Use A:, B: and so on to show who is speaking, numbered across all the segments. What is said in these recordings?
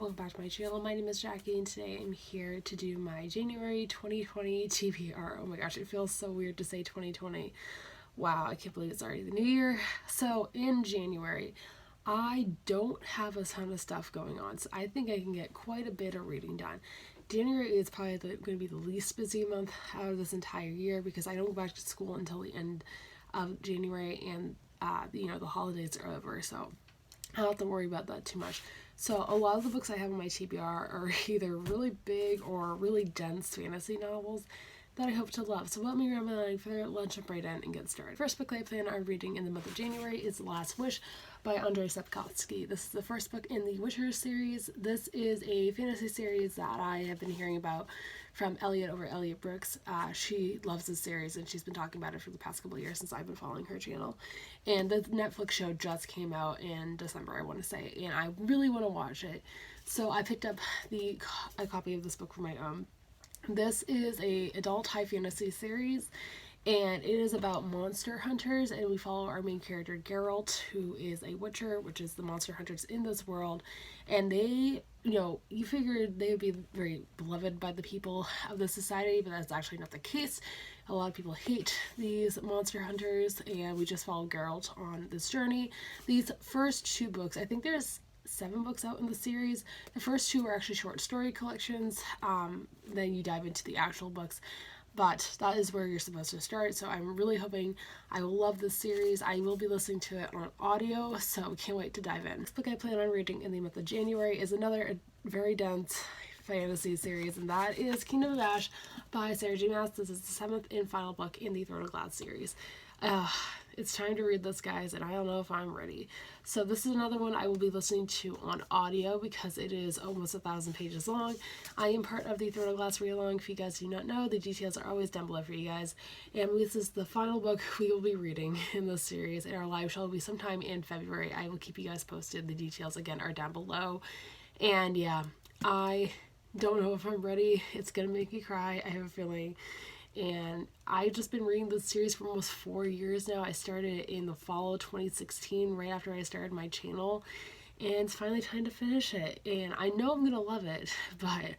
A: welcome back to my channel. My name is Jackie and today I'm here to do my January 2020 TBR. Oh my gosh, it feels so weird to say 2020. Wow, I can't believe it's already the new year. So in January, I don't have a ton of stuff going on, so I think I can get quite a bit of reading done. January is probably going to be the least busy month out of this entire year because I don't go back to school until the end of January and the holidays are over, so I don't have to worry about that too much. So a lot of the books I have on my TBR are either really big or really dense fantasy novels that I hope to love. So let me grab my favorite, let's jump right in and get started. First book I plan on reading in the month of January is The Last Wish by Andrzej Sapkowski. This is the first book in the Witcher series. This is a fantasy series that I have been hearing about from Elliot over Elliot Brooks. She loves this series and she's been talking about it for the past couple of years since I've been following her channel. And the Netflix show just came out in December, I want to say, and I really want to watch it. So I picked up a copy of this book for my own. This is a adult high fantasy series, and it is about monster hunters, and we follow our main character Geralt, who is a witcher, which is the monster hunters in this world. And they, you figured they would be very beloved by the people of the society, but that's actually not the case. A lot of people hate these monster hunters, and we just follow Geralt on this journey. These first two books, I think there's 7 books out in the series. The first 2 are actually short story collections. Then you dive into the actual books, but that is where you're supposed to start. So I'm really hoping I will love this series. I will be listening to it on audio, so can't wait to dive in. This book I plan on reading in the month of January is another very dense fantasy series, and that is Kingdom of Ash by Sarah J. Maas. This is the 7th and final book in the Throne of Glass series. It's time to read this, guys, and I don't know if I'm ready. So this is another one I will be listening to on audio because it is almost 1,000 pages long. I am part of the Throne of Glass read-along. If you guys do not know, the details are always down below for you guys. And this is the final book we will be reading in this series, and our live show will be sometime in February. I will keep you guys posted. The details, again, are down below. And yeah, I don't know if I'm ready. It's gonna make me cry, I have a feeling. And I've just been reading this series for almost 4 years now. I started it in the fall of 2016, right after I started my channel, and it's finally time to finish it. And I know I'm gonna love it, but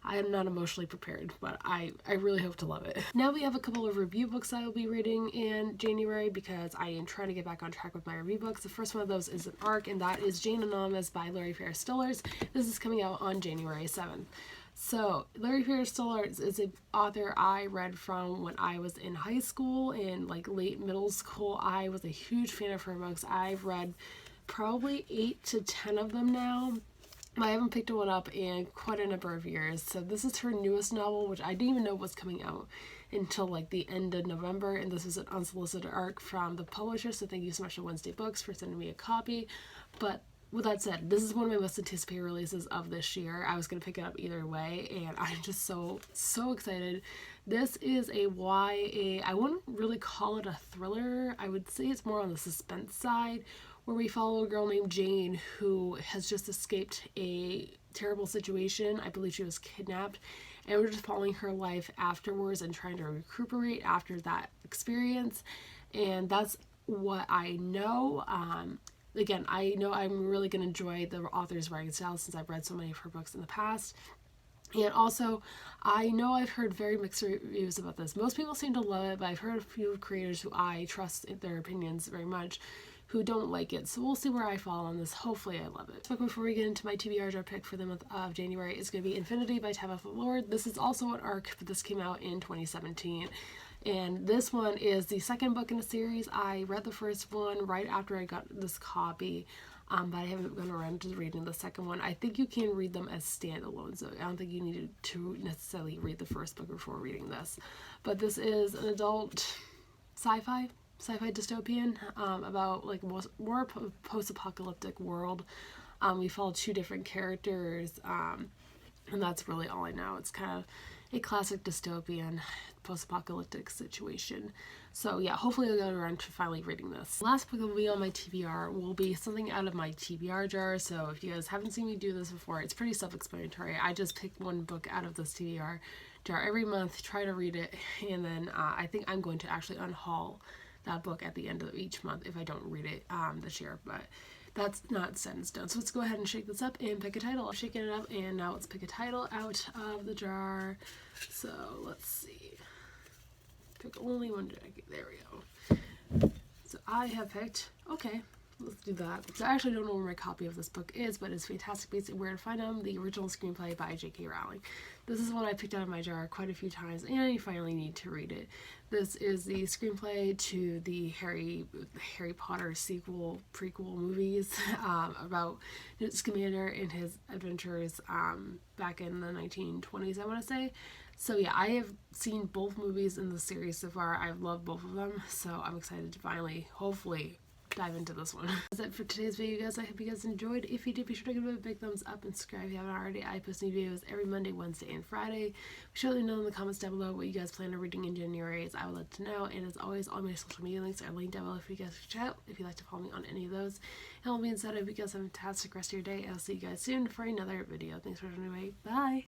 A: I am not emotionally prepared, but I really hope to love it. Now we have a couple of review books I will be reading in January because I am trying to get back on track with my review books. The first one of those is an ARC, and that is Jane Anonymous by Larry Ferris Stillers. This is coming out on January 7th. So, Larry Ferris Stillers is an author I read from when I was in high school and like late middle school. I was a huge fan of her books. I've read probably 8 to 10 of them now. I haven't picked one up in quite a number of years. So this is her newest novel, which I didn't even know was coming out until like the end of November. And this is an unsolicited ARC from the publisher. So thank you so much to Wednesday Books for sending me a copy. But with that said, this is one of my most anticipated releases of this year. I was going to pick it up either way, and I'm just so excited. This is a YA, I wouldn't really call it a thriller. I would say it's more on the suspense side, where we follow a girl named Jane who has just escaped a terrible situation. I believe she was kidnapped, and we're just following her life afterwards and trying to recuperate after that experience. And that's what I know. Again, I know I'm really going to enjoy the author's writing style since I've read so many of her books in the past. And also, I know I've heard very mixed reviews about this. Most people seem to love it, but I've heard a few creators who I trust in their opinions very much who don't like it. So we'll see where I fall on this. Hopefully I love it. But before we get into my TBR jar pick for the month of January, it's going to be Infinity by Tabitha Lord. This is also an ARC, but this came out in 2017. And this one is the second book in the series. I read the first one right after I got this copy, but I haven't gone around to reading the second one. I think you can read them as standalone, so I don't think you need to necessarily read the first book before reading this. But this is an adult sci-fi dystopian about like more post-apocalyptic world. We follow 2 different characters, and that's really all I know. It's kind of a classic dystopian post-apocalyptic situation. So yeah, hopefully I'll get around to finally reading this. The last book that will be on my TBR will be something out of my TBR jar. So if you guys haven't seen me do this before, it's pretty self-explanatory. I just pick one book out of this TBR jar every month, try to read it, and then I think I'm going to actually unhaul that book at the end of each month if I don't read it this year. But that's not set in stone. So let's go ahead and shake this up and pick a title. I'm shaking it up, and now let's pick a title out of the jar. So let's see. Pick only one jacket. There we go. So I have picked, okay, let's do that. So I actually don't know where my copy of this book is, but it's Fantastic Beasts and Where to Find Them, the original screenplay by J.K. Rowling. This is one I picked out of my jar quite a few times, and I finally need to read it. This is the screenplay to the Harry Potter prequel movies about Newt Scamander and his adventures back in the 1920s, I want to say. So yeah, I have seen both movies in the series so far. I've loved both of them, so I'm excited to finally, hopefully, dive into this one. That's it for today's video, guys. I hope you guys enjoyed. If you did, be sure to give it a big thumbs up and subscribe if you haven't already. I post new videos every Monday, Wednesday, and Friday. Be sure to let me know in the comments down below what you guys plan on reading in January, as I would love to know. And as always, all my social media links are linked down below for you guys to check out if you'd like to follow me on any of those. And all being said, I hope you guys have a fantastic rest of your day. I'll see you guys soon for another video. Thanks for joining me. Bye!